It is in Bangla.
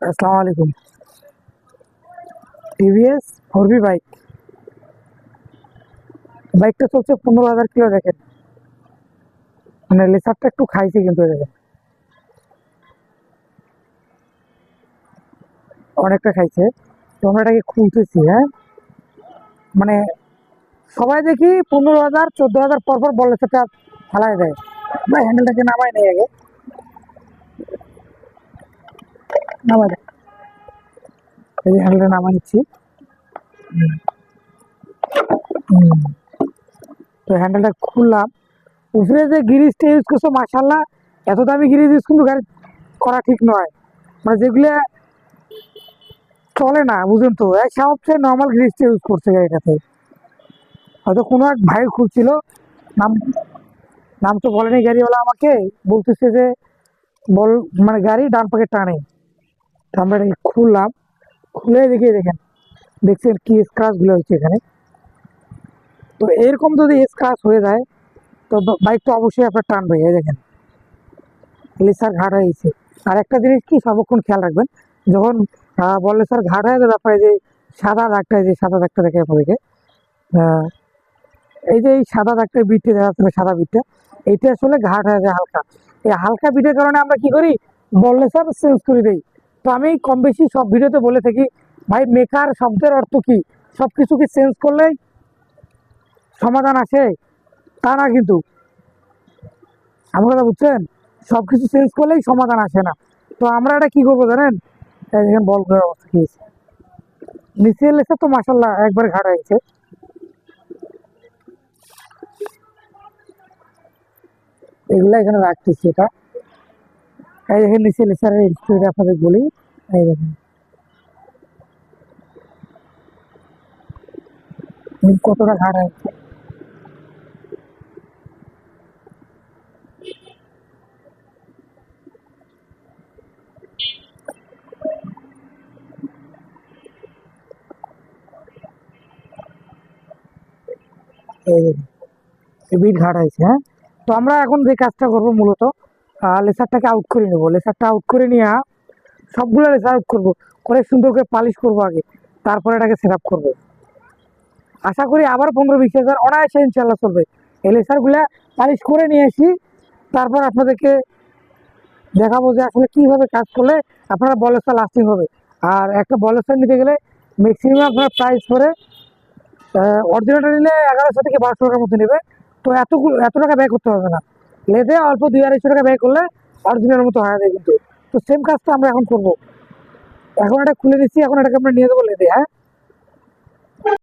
আসসালামু আলাইকুম। টিভিএস ফোরবি বাইকটা চলছে 15,000 কিলো। দেখেন, মানে লেসারটা একটু খাইছে, কিন্তু দেখেন অনেকটা খাইছে। তো আমরা এটাকে খুলতেছি, হ্যাঁ। মানে সবাই দেখি 15,000 14,000 পর পর বল লেসারটা ফালাই দেয়। আমরা হ্যান্ডেলটাকে নামাই নেই আগে, নামাই দেয়। এই যে হ্যান্ডেলটা নামাই নিচ্ছি। হুম, তো হ্যান্ডেলটা খুললাম। উপরে যে গিরিজটা ইউজ করছো, মাশাল্লাহ, এত দামি গিরিজ ইউজ কিন্তু গাড়ি করা ঠিক নয়। মানে যেগুলো চলে না, বুঝুন তো, সবচেয়ে নর্মাল গ্রিসটা ইউজ করছে গাড়িটাতে। হয়তো কোনো এক ভাই খুঁজছিল, নাম নাম তো বলেনি গাড়িওয়ালা আমাকে। বলতেছে যে বল, মানে গাড়ি ডান পাকে টানে। তো আমরা এটাকে খুললাম, খুলে দেখে দেখেন, দেখছেন কি স্ক্রাচ গুলো হচ্ছে এখানে। তো এরকম যদি স্ক্রাচ হয়ে যায়, তো বাইক তো অবশ্যই আপনার টানবে। এই দেখেন, লিসার ঘাট হয়েছে। আর একটা জিনিস কি, সর্বক্ষণ খেয়াল রাখবেন, যখন বললে স্যার ঘাট হয়ে যাবে, আপনার এই যে সাদা দাগটা, এই যে সাদা দাগটা দেখে আপনাদেরকে, এই যে এই সাদা দাগটা, বিটটা দেখা যাচ্ছে, সাদা বিটটা, এইটা আসলে ঘাট হয়ে যায় হালকা। এই হালকা বিটের কারণে আমরা কি করি, বললে স্যার চেঞ্জ করে দিই। তো আমি কম বেশি সব ভিডিওতে বলে থাকি, ভাই মেকার শব্দের অর্থ কি, সব কিছু কি চেঞ্জ করলেই সমাধান আসে? তা না কিন্তু, আমার কথা বুঝছেন, সব কিছু চেঞ্জ করলেই সমাধান আসে না। তো আমরা এটা কি করবো জানেন, এই দেখেন বল করার অবস্থা কি হয়েছে। নিচে লেসে তো মাসাল্লাহ একবার ঘাট হয়েছে। এগুলা এখানে রাখতেছি। এটা এই দেখেন নিচে লেসারের স্টোরি আপনাদের বলি। এই দেখেন কতটা ঘাট হয়েছে। এই দেখেন বিট ঘাট হয়েছে, হ্যাঁ। তো আমরা এখন যে কাজটা করবো মূলত, লেসারটাকে আউট করে নেবো। লেসারটা আউট করে নিয়ে সবগুলো লেসার আউট করবো, করে সুন্দর করে পালিশ করবো আগে, তারপরে এটাকে সেট আপ করবো। আশা করি আবার 15-20 হাজার অনায়াসে ইনশাল্লাহ চলবে। এই লেসারগুলা পালিশ করে নিয়ে আসি, তারপর আপনাদেরকে দেখাবো যে আসলে কিভাবে কাজ করলে আপনারা বলেসটা লাস্টিং হবে। আর একটা বলেসটা নিতে গেলে ম্যাক্সিমাম আপনার প্রাইস পরে, অরিজিনালটা নিলে 1100 থেকে 1200 টাকার মধ্যে নেবে। তো এত টাকা ব্যয় করতে হবে না। লেদে অল্প 200-250 টাকা ব্যয় করলে অরিজিনাল মতো হয়ে যায় কিন্তু। তো সেম কাজটা আমরা এখন করবো। এখন এটা খুলে দিচ্ছি, এখন এটাকে আমরা নিয়ে দেবো লেদে, হ্যাঁ।